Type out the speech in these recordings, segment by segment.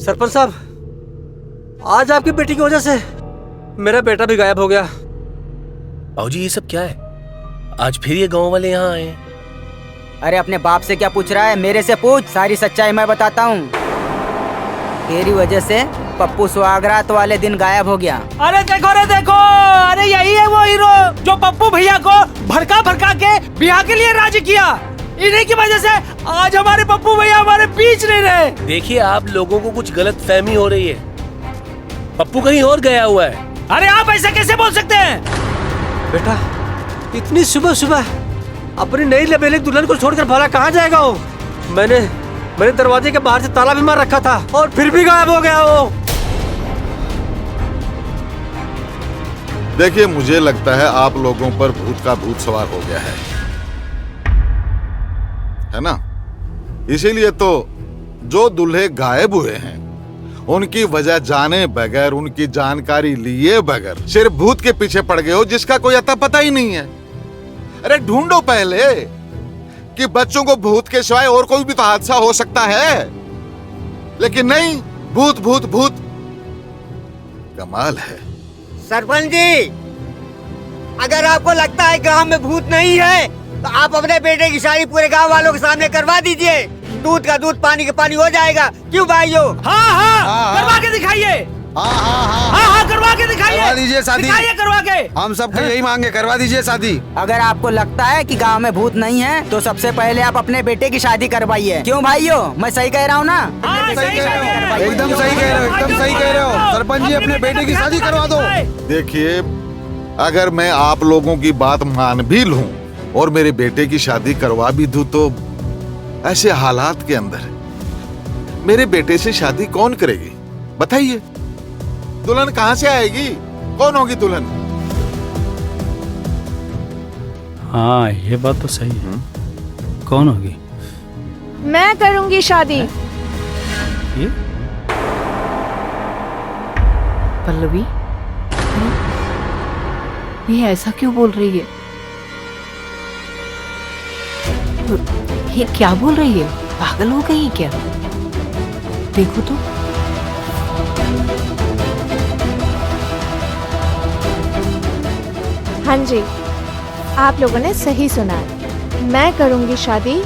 सरपंच साहब, आज आपकी बेटी की वजह से मेरा बेटा भी गायब हो गया। बाबूजी ये सब क्या है? आज फिर ये गांव वाले यहाँ आए हैं। अरे अपने बाप से क्या पूछ रहा है, मेरे से पूछ, सारी सच्चाई मैं बताता हूँ। तेरी वजह से पप्पू सुहागरात वाले दिन गायब हो गया। अरे देखो, अरे यही है वो हीरो जो पप्पू भैया को भड़का भड़का के ब्याह के लिए राजी किया। इन्हीं की वजह से आज हमारे पप्पू भैया हमारे बीच नहीं रहे। देखिए आप लोगों को कुछ गलत फहमी हो रही है, पप्पू कहीं और गया हुआ है। अरे आप ऐसा कैसे बोल सकते हैं? बेटा इतनी सुबह सुबह अपनी नई लबेली दुल्हन को छोड़कर भला कहाँ जाएगा वो? मैंने दरवाजे के बाहर से ताला भी मार रखा था और फिर भी गायब हो गया वो। देखिए मुझे लगता है आप लोगों पर भूत का भूत सवार हो गया है ना? इसीलिए तो जो दूल्हे गायब हुए हैं उनकी वजह जाने बगैर, उनकी जानकारी लिए बगैर सिर्फ भूत के पीछे पड़ गए हो जिसका कोई अता पता ही नहीं है। अरे ढूंढो पहले कि बच्चों को भूत के सिवाय और कोई भी तो हादसा हो सकता है, लेकिन नहीं, भूत भूत भूत। कमाल है। सरपंच जी, अगर आपको लगता है गांव में भूत नहीं है तो आप अपने बेटे की शादी पूरे गांव वालों के सामने करवा दीजिए। दूध का दूध पानी का पानी हो जाएगा। क्यों भाइयों? हाँ, करवा के दिखाइए। हाँ, करवा के दिखाइए। करवा दीजिए शादी, करवा के। हम सबको यही मांगे, करवा दीजिए शादी। अगर आपको लगता है कि गांव में भूत नहीं है तो सबसे पहले आप अपने बेटे की शादी करवाइए। क्यों भाइयों, मैं सही कह रहा हूँ ना? सही कह रहे हो, एकदम सही कह रहे हो, एकदम सही कह रहे हो। सरपंच जी अपने बेटे की शादी करवा दो। देखिए अगर मैं आप लोगों की बात मान भी लूं और मेरे बेटे की शादी करवा भी दूं तो ऐसे हालात के अंदर मेरे बेटे से शादी कौन करेगी बताइए? दुल्हन कहाँ से आएगी? कौन होगी दुल्हन? हाँ ये बात तो सही है। कौन होगी? मैं करूंगी शादी। ये पल्लवी, ये ऐसा क्यों बोल रही है? ये क्या बोल रही है? पागल हो गई क्या? देखो तो। हाँ जी, आप लोगों ने सही सुना। मैं करूंगी शादी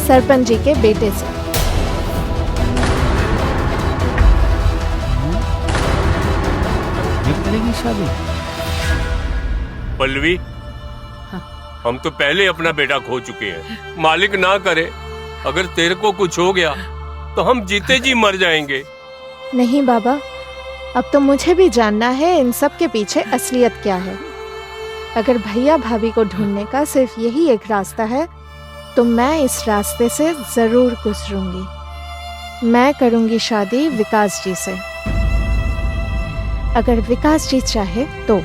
सरपंच जी के बेटे से। करेगी शादी? पल्लवी, हम तो पहले अपना बेटा खो चुके हैं। मालिक ना करे अगर तेरे को कुछ हो गया तो हम जीते जी मर जाएंगे। नहीं बाबा, अब तो मुझे भी जानना है इन सब के पीछे असलियत क्या है। अगर भैया भाभी को ढूंढने का सिर्फ यही एक रास्ता है तो मैं इस रास्ते से जरूर गुजरूंगी। मैं करूंगी शादी विकास जी से, अगर विकास जी चाहे तो।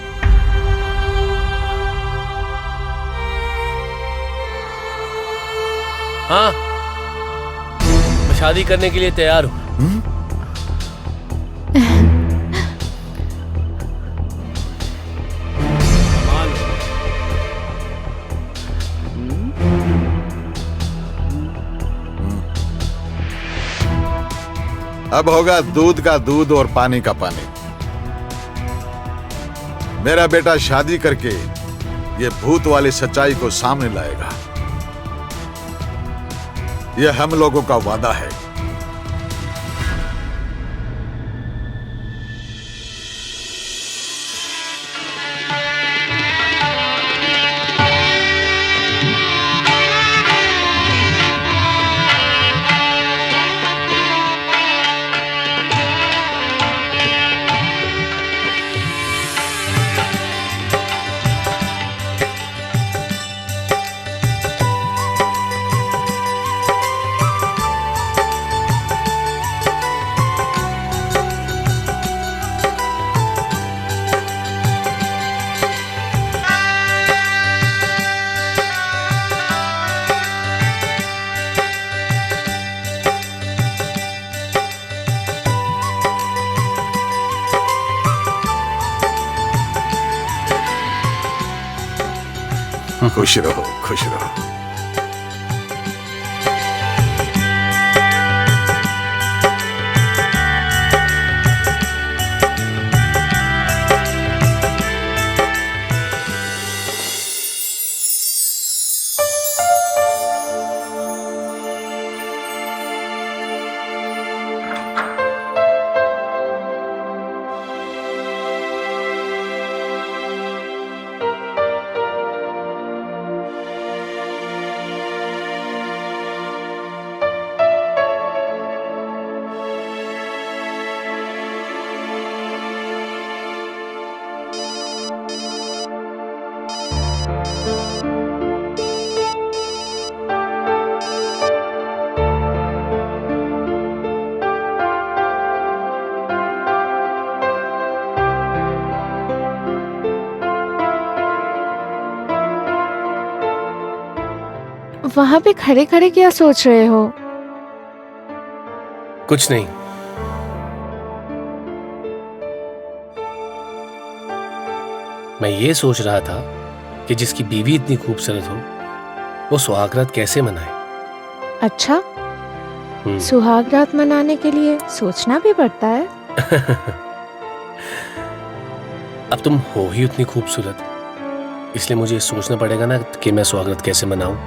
हाँ, मैं शादी करने के लिए तैयार हूँ। अब होगा दूध का दूध और पानी का पानी। मेरा बेटा शादी करके ये भूत वाली सच्चाई को सामने लाएगा। ये हम लोगों का वादा है। खुश रहो, खुश रहो। वहाँ पे खड़े खड़े क्या सोच रहे हो? कुछ नहीं। मैं ये सोच रहा था कि जिसकी बीवी इतनी खूबसूरत हो वो सुहागरात कैसे मनाए। अच्छा, सुहाग रात मनाने के लिए सोचना भी पड़ता है। अब तुम हो ही उतनी खूबसूरत, इसलिए मुझे सोचना पड़ेगा ना कि मैं सुहागरात कैसे मनाऊं।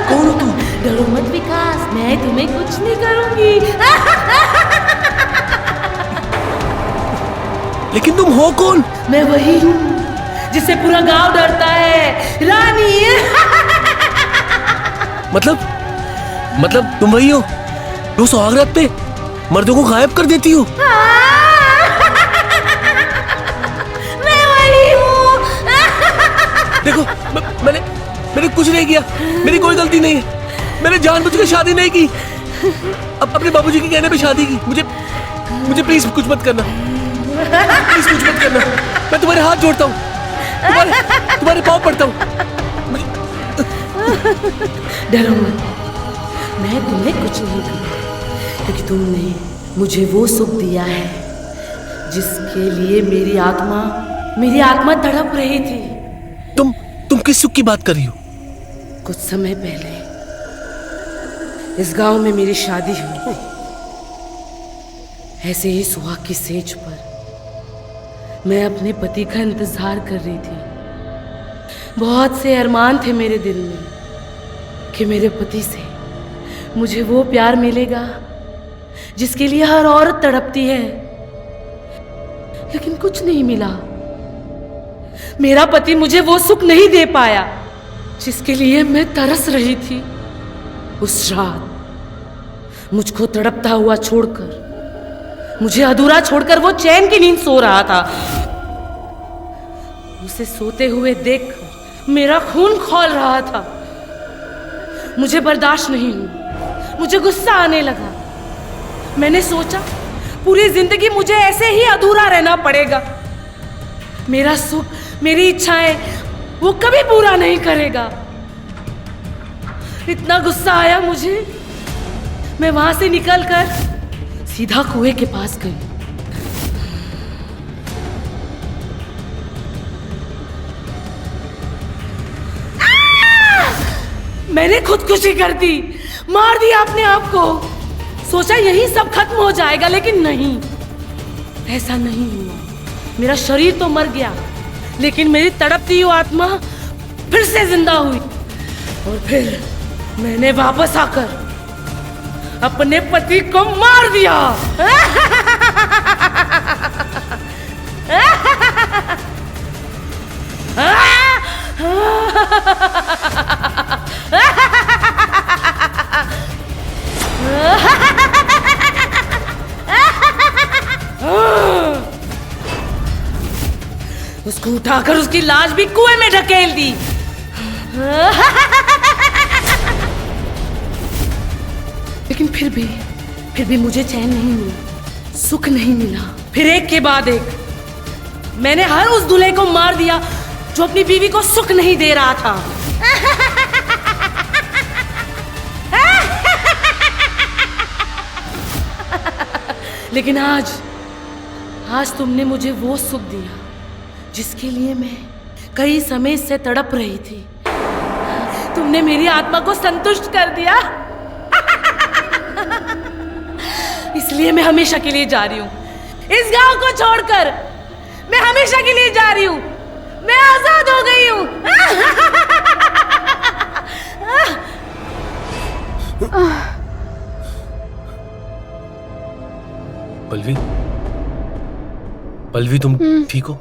कौन हो तुम? डरो मत विकास, मैं तुम्हें कुछ नहीं करूंगी। लेकिन तुम हो कौन? मैं वही हूँ जिससे पूरा गांव डरता है, रानी। मतलब तुम वही हो जो सुहागरात पे मर्दों को गायब कर देती हो? मैं वही हूँ। देखो मैंने कुछ नहीं किया, मेरी कोई गलती नहीं है। मैंने जानबूझ के शादी नहीं की, अब अपने बाबूजी के कहने पे शादी की। मुझे प्लीज कुछ मत करना, प्लीज कुछ मत करना। मैं तुम्हारे हाथ जोड़ता हूँ, तुम्हारे पाँव पड़ता हूँ। डरो मत, मैं तुम्हें कुछ नहीं दूंगा, क्योंकि तुमने मुझे वो सुख दिया है जिसके लिए मेरी आत्मा तड़प रही थी। तुम किस सुख की बात कर रही हो? कुछ समय पहले इस गांव में मेरी शादी हुई। ऐसे ही सुहाग की सेज पर मैं अपने पति का इंतजार कर रही थी। बहुत से अरमान थे मेरे दिल में कि मेरे पति से मुझे वो प्यार मिलेगा जिसके लिए हर औरत तड़पती है, लेकिन कुछ नहीं मिला। मेरा पति मुझे वो सुख नहीं दे पाया जिसके लिए मैं तरस रही थी। उस रात मुझको तड़पता हुआ छोड़कर, मुझे अधूरा छोड़कर वो चैन की नींद सो रहा था। उसे सोते हुए देखकर मेरा खून खौल रहा था। मुझे बर्दाश्त नहीं हुआ, मुझे गुस्सा आने लगा। मैंने सोचा पूरी जिंदगी मुझे ऐसे ही अधूरा रहना पड़ेगा। मेरा सुख, मेरी इच्छाएं वो कभी पूरा नहीं करेगा। इतना गुस्सा आया मुझे, मैं वहां से निकलकर सीधा कुएं के पास गई। मैंने खुदकुशी कर दी, मार दिया अपने आप को। सोचा यही सब खत्म हो जाएगा, लेकिन नहीं, ऐसा नहीं हुआ। मेरा शरीर तो मर गया, लेकिन मेरी तड़पती हुई आत्मा फिर से जिंदा हुई। और फिर मैंने वापस आकर अपने पति को मार दिया। उसको उठाकर उसकी लाश भी कुएं में ढकेल दी। लेकिन फिर भी मुझे चैन नहीं मिला, सुख नहीं मिला। फिर एक के बाद एक मैंने हर उस दूल्हे को मार दिया जो अपनी बीवी को सुख नहीं दे रहा था। लेकिन आज तुमने मुझे वो सुख दिया जिसके लिए मैं कई समय से तड़प रही थी। तुमने मेरी आत्मा को संतुष्ट कर दिया। इसलिए मैं हमेशा के लिए जा रही हूँ इस गांव को छोड़कर। मैं हमेशा के लिए जा रही हूँ, मैं आजाद हो गई हूँ। पल्लवी तुम ठीक हो?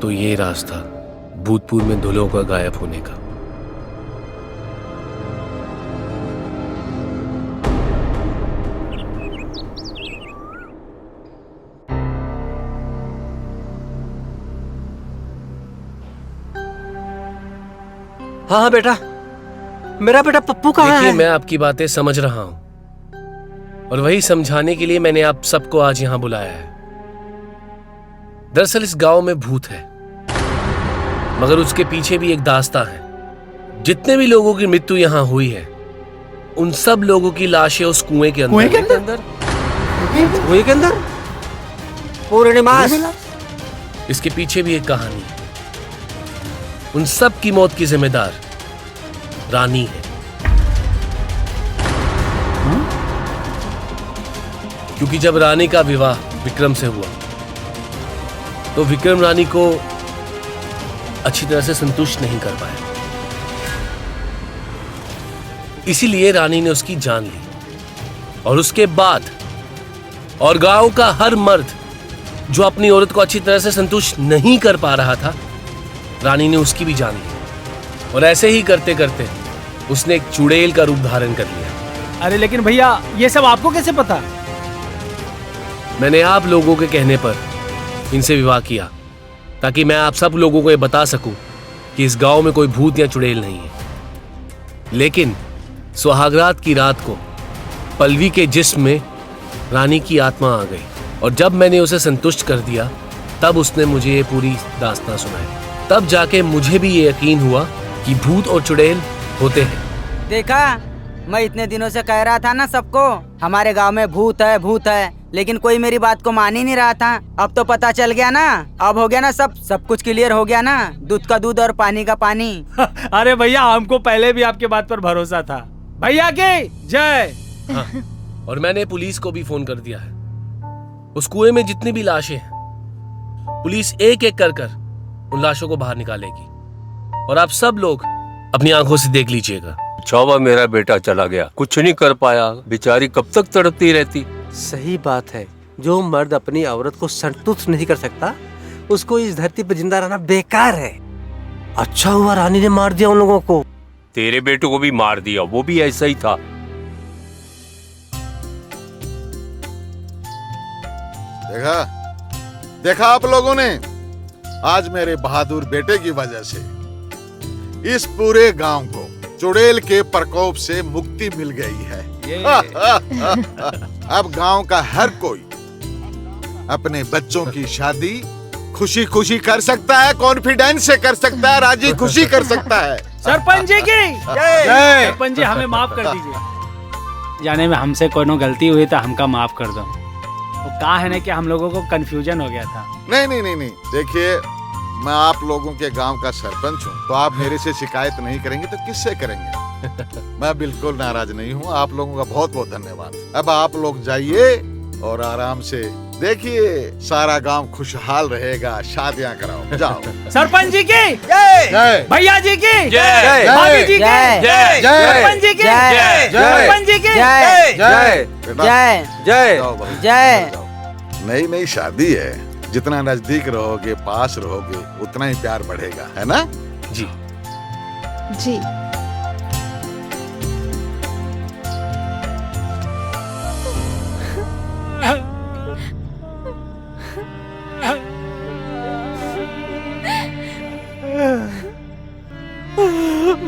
तो ये रास्ता भूतपूर में दुल्हों का गायब होने का। हाँ हाँ बेटा, मेरा बेटा पप्पू कहाँ देखिए, है? मैं आपकी बातें समझ रहा हूं और वही समझाने के लिए मैंने आप सबको आज यहां बुलाया है। दरअसल इस गांव में भूत है, मगर उसके पीछे भी एक दास्तां है। जितने भी लोगों की मृत्यु यहां हुई है, उन सब लोगों की लाशें उस कुएं के अंदर। कुएं के अंदर? कुएं के अंदर? पूर्णिमास। इसके पीछे भी एक कहानी है। उन सब की मौत की जिम्मेदार रानी है। क्योंकि जब रानी का विवाह विक्रम से हुआ तो विक्रम रानी को अच्छी तरह से संतुष्ट नहीं कर पाया, इसीलिए रानी ने उसकी जान ली। और उसके बाद और गांव का हर मर्द जो अपनी औरत को अच्छी तरह से संतुष्ट नहीं कर पा रहा था, रानी ने उसकी भी जान ली। और ऐसे ही करते करते उसने एक चुड़ैल का रूप धारण कर लिया। अरे लेकिन भैया, ये सब आपको कैसे पता? मैंने आप लोगों के कहने पर इनसे विवाह किया, ताकि मैं आप सब लोगों को ये बता सकूं कि इस गांव में कोई भूत या चुड़ैल नहीं है। लेकिन सुहागरात की रात को पल्लवी के जिस्म में रानी की आत्मा आ गई, और जब मैंने उसे संतुष्ट कर दिया तब उसने मुझे ये पूरी दास्तां सुनाई। तब जाके मुझे भी ये यकीन हुआ कि भूत और चुड़ैल होते हैं। देखा, मैं इतने दिनों से कह रहा था ना सबको, हमारे गांव में भूत है, लेकिन कोई मेरी बात को मान ही नहीं रहा था। अब तो पता चल गया ना, अब हो गया ना, सब कुछ क्लियर हो गया ना, दूध का दूध और पानी का पानी। अरे भैया, हमको पहले भी आपके बात पर भरोसा था। भैया की जय। हाँ, और मैंने पुलिस को भी फोन कर दिया है। उस कुएं में जितनी भी लाशें हैं, पुलिस एक एक कर उन लाशों को बाहर निकालेगी, और आप सब लोग अपनी आंखों से देख लीजिएगा। चौबा मेरा बेटा चला गया, कुछ नहीं कर पाया, बेचारी कब तक तड़पती रहती। सही बात है, जो मर्द अपनी औरत को संतुष्ट नहीं कर सकता, उसको इस धरती पर जिंदा रहना बेकार है। अच्छा हुआ रानी ने मार दिया उन लोगों को। तेरे बेटे को भी मार दिया, वो भी ऐसा ही था। देखा आप लोगों ने, आज मेरे बहादुर बेटे की वजह से इस पूरे गांव को चुड़ैल के प्रकोप से मुक्ति मिल गई है। अब गांव का हर कोई अपने बच्चों की शादी खुशी खुशी कर सकता है, कॉन्फिडेंस से कर सकता है, राजी खुशी कर सकता है। सरपंच जी की जय। सरपंच जी, हमें माफ कर दीजिए। जाने में हमसे कोई गलती हुई तो हमका माफ कर दो। वो कहा है ना कि हम लोगों को कंफ्यूजन हो गया था। नहीं, देखिए, मैं आप लोगों के गांव का सरपंच हूँ, तो आप मेरे से शिकायत नहीं करेंगे तो किससे करेंगे? मैं बिल्कुल नाराज नहीं हूँ। आप लोगों का बहुत बहुत धन्यवाद। अब आप लोग जाइए और आराम से देखिए, सारा गांव खुशहाल रहेगा। शादियां कराओ, जाओ। सरपंच जी की जय। भैया जी की जय। भाभी जी की जय। सरपंच जी की जय। सरपंच जी की जय। जय। नई शादी है, जितना नजदीक रहोगे, पास रहोगे, उतना ही प्यार बढ़ेगा, है ना? जी जी।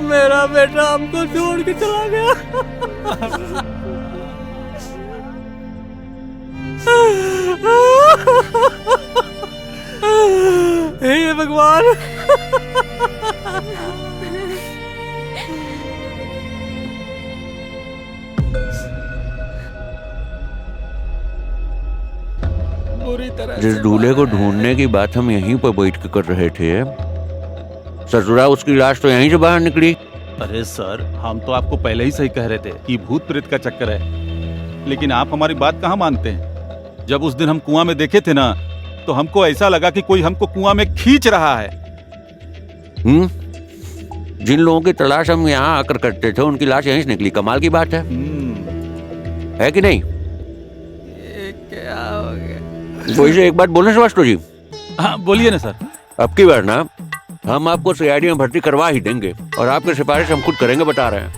मेरा बेटा हमको छोड़ के चला गया। हे भगवान। बुरी तरह जिस दूल्हे को ढूंढने की बात हम यहीं पर बैठ के कर रहे थे, ससुरा उसकी लाश तो यहीं से बाहर निकली। अरे सर, हम तो आपको पहले ही सही कह रहे थे कि भूत प्रेत का चक्कर है, लेकिन आप हमारी बात कहाँ मानते हैं। जब उस दिन हम कुआं में देखे थे ना, तो हमको ऐसा लगा कि कोई हमको कुआं में खींच रहा है। जिन लोगों की तलाश हम यहाँ आकर करते थे, उनकी लाश यहीं से निकली। कमाल की बात है कि नहीं? वैसे एक बात बोलने से वास्तव जी। हाँ बोलिए ना सर। अब की बार ना हम आपको सीआईडी में भर्ती करवा ही देंगे और आपकी सिफारिश हम खुद करेंगे, बता रहे हैं।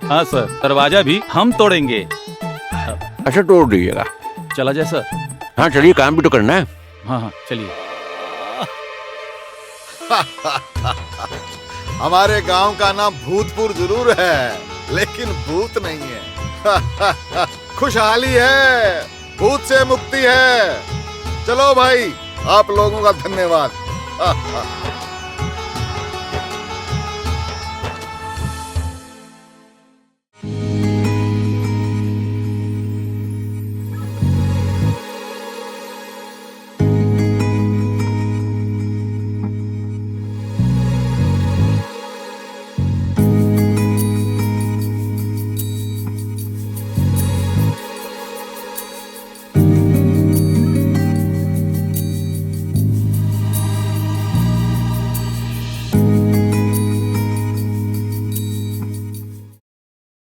हाँ सर, दरवाजा भी हम तोड़ेंगे। अच्छा तोड़ दीजिएगा। चला जाए सर? हाँ चलिए, काम भी तो करना है। हाँ हाँ चलिए। हमारे गांव का नाम भूतपुर जरूर है, लेकिन भूत नहीं है। खुशहाली है, भूत से मुक्ति है। चलो भाई, आप लोगों का धन्यवाद।